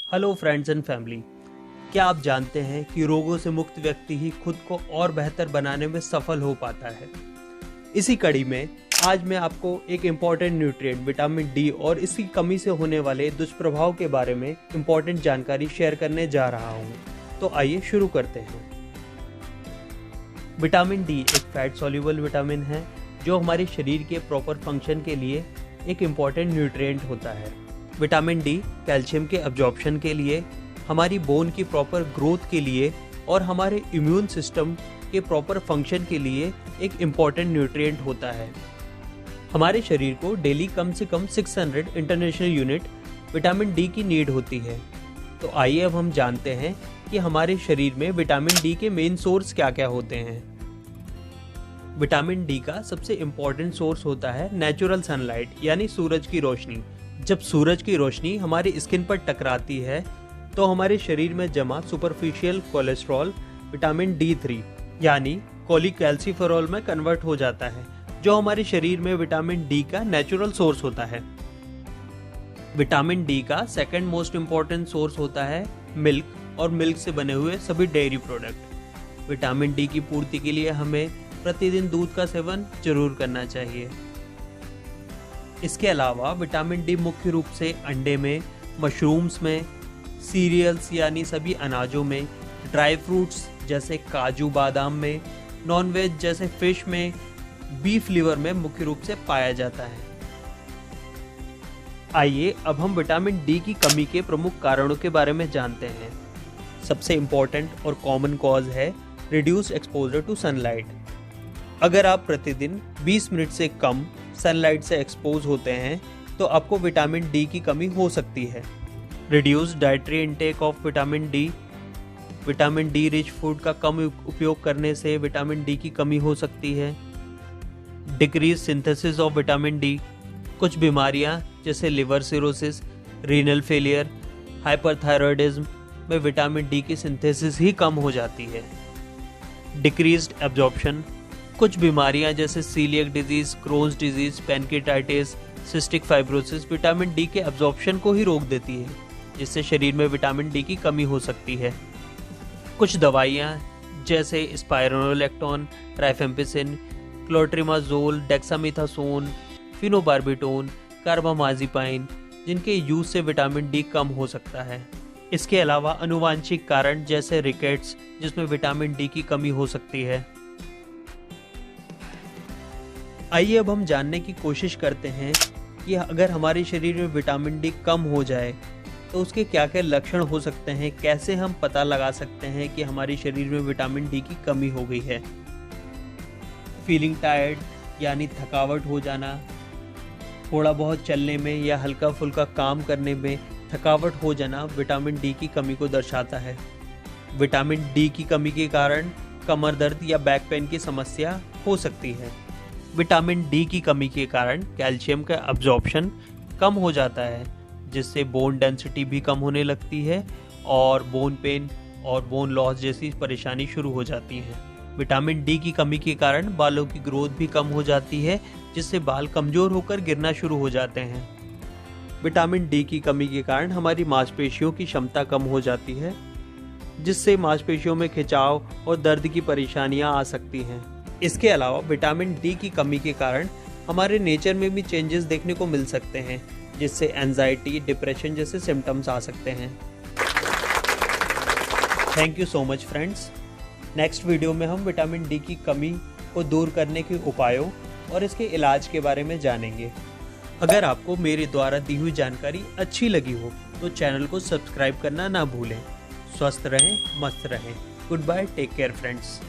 Hello friends and family, क्या आप जानते हैं कि रोगों से मुक्त व्यक्ति ही खुद को और बेहतर बनाने में सफल हो पाता है। इसी कड़ी में आज मैं आपको एक इम्पॉर्टेंट न्यूट्रिएंट विटामिन डी और इसकी कमी से होने वाले दुष्प्रभाव के बारे में इम्पॉर्टेंट जानकारी शेयर करने जा रहा हूँ। तो आइए शुरू करते हैं। विटामिन डी एक फैट सॉल्युबल विटामिन है जो हमारे शरीर के प्रॉपर फंक्शन के लिए एक इम्पॉर्टेंट न्यूट्रिएंट होता है। विटामिन डी कैल्शियम के अब्जॉर्प्शन के लिए, हमारी बोन की प्रॉपर ग्रोथ के लिए और हमारे इम्यून सिस्टम के प्रॉपर फंक्शन के लिए एक इम्पॉर्टेंट न्यूट्रिएंट होता है। हमारे शरीर को डेली कम से कम 600 इंटरनेशनल यूनिट विटामिन डी की नीड होती है। तो आइए अब हम जानते हैं कि हमारे शरीर में विटामिन डी के मेन सोर्स क्या क्या होते हैं। विटामिन डी का सबसे इम्पॉर्टेंट सोर्स होता है नेचुरल सनलाइट यानी सूरज की रोशनी। जब सूरज की रोशनी हमारी स्किन पर टकराती है तो हमारे शरीर में जमा सुपरफिशियल कोलेस्ट्रॉल विटामिन D3 यानी कोलीकैल्सिफेरॉल में कन्वर्ट हो जाता है, जो हमारे शरीर में विटामिन डी का नेचुरल सोर्स होता है। विटामिन डी का सेकंड मोस्ट इम्पॉर्टेंट सोर्स होता है मिल्क और मिल्क से बने हुए सभी डेयरी प्रोडक्ट। विटामिन डी की पूर्ति के लिए हमें प्रतिदिन दूध का सेवन जरूर करना चाहिए। इसके अलावा विटामिन डी मुख्य रूप से अंडे में, मशरूम्स में, सीरियल्स यानी सभी अनाजों में, ड्राई फ्रूट्स जैसे काजू बादाम में, नॉन वेज जैसे फिश में, बीफ लिवर में मुख्य रूप से पाया जाता है। आइए अब हम विटामिन डी की कमी के प्रमुख कारणों के बारे में जानते हैं। सबसे इम्पोर्टेंट और कॉमन कॉज है रिड्यूस एक्सपोजर टू सनलाइट। अगर आप प्रतिदिन 20 मिनट से कम सनलाइट से एक्सपोज होते हैं तो आपको विटामिन डी की कमी हो सकती है। Reduce dietary intake of vitamin D. Vitamin D rich food का कम उपयोग करने से विटामिन डी की कमी हो सकती है। Decrease synthesis of vitamin D. कुछ बीमारियां जैसे liver cirrhosis, renal failure, hyperthyroidism में विटामिन डी की सिंथेसिस ही कम हो जाती है। Decreased absorption. कुछ बीमारियां जैसे celiac disease, Crohn's disease, pancreatitis, cystic fibrosis vitamin D के एब्जॉर्प्शन को ही रोक देती है, जिससे शरीर में विटामिन डी की कमी हो सकती है। कुछ दवाइयां जैसे स्पाइरोनोलेक्टोन, ट्राइफेम्पिसिन, क्लोट्रिमाजोल, डेक्सामेथासोन, फिनोबार्बिटोन, कार्बामाजिपाइन, जिनके यूज से विटामिन डी कम हो सकता है। इसके अलावा आनुवांशिक कारण जैसे रिकेट्स, जिसमें विटामिन डी की कमी हो सकती है। आइए अब हम जानने की कोशिश करते हैं कि अगर हमारे शरीर में विटामिन डी कम हो जाए तो उसके क्या क्या लक्षण हो सकते हैं, कैसे हम पता लगा सकते हैं कि हमारे शरीर में विटामिन डी की कमी हो गई है। फीलिंग टायर्ड यानी थकावट हो जाना, थोड़ा बहुत चलने में या हल्का फुल्का काम करने में थकावट हो जाना विटामिन डी की कमी को दर्शाता है। विटामिन डी की कमी के कारण कमर दर्द या बैक पेन की समस्या हो सकती है। विटामिन डी की कमी के कारण कैल्शियम का अब्जॉर्प्शन कम हो जाता है, जिससे बोन डेंसिटी भी कम होने लगती है और बोन पेन और बोन लॉस जैसी परेशानी शुरू हो जाती है। विटामिन डी की कमी के कारण बालों की ग्रोथ भी कम हो जाती है, जिससे बाल कमजोर होकर गिरना शुरू हो जाते हैं। विटामिन डी की कमी के कारण हमारी मांसपेशियों की क्षमता कम हो जाती है, जिससे मांसपेशियों में खिंचाव और दर्द की परेशानियां आ सकती हैं। इसके अलावा विटामिन डी की कमी के कारण हमारे नेचर में भी चेंजेस देखने को मिल सकते हैं, जिससे एंजाइटी, डिप्रेशन जैसे सिम्टम्स आ सकते हैं। Thank you so much friends. Next video में हम विटामिन डी की कमी को दूर करने के उपायों और इसके इलाज के बारे में जानेंगे। अगर आपको मेरे द्वारा दी हुई जानकारी अच्छी लगी हो तो चैनल को सब्सक्राइब करना ना भूलें। स्वस्थ रहें, मस्त रहें। Good bye, take care friends.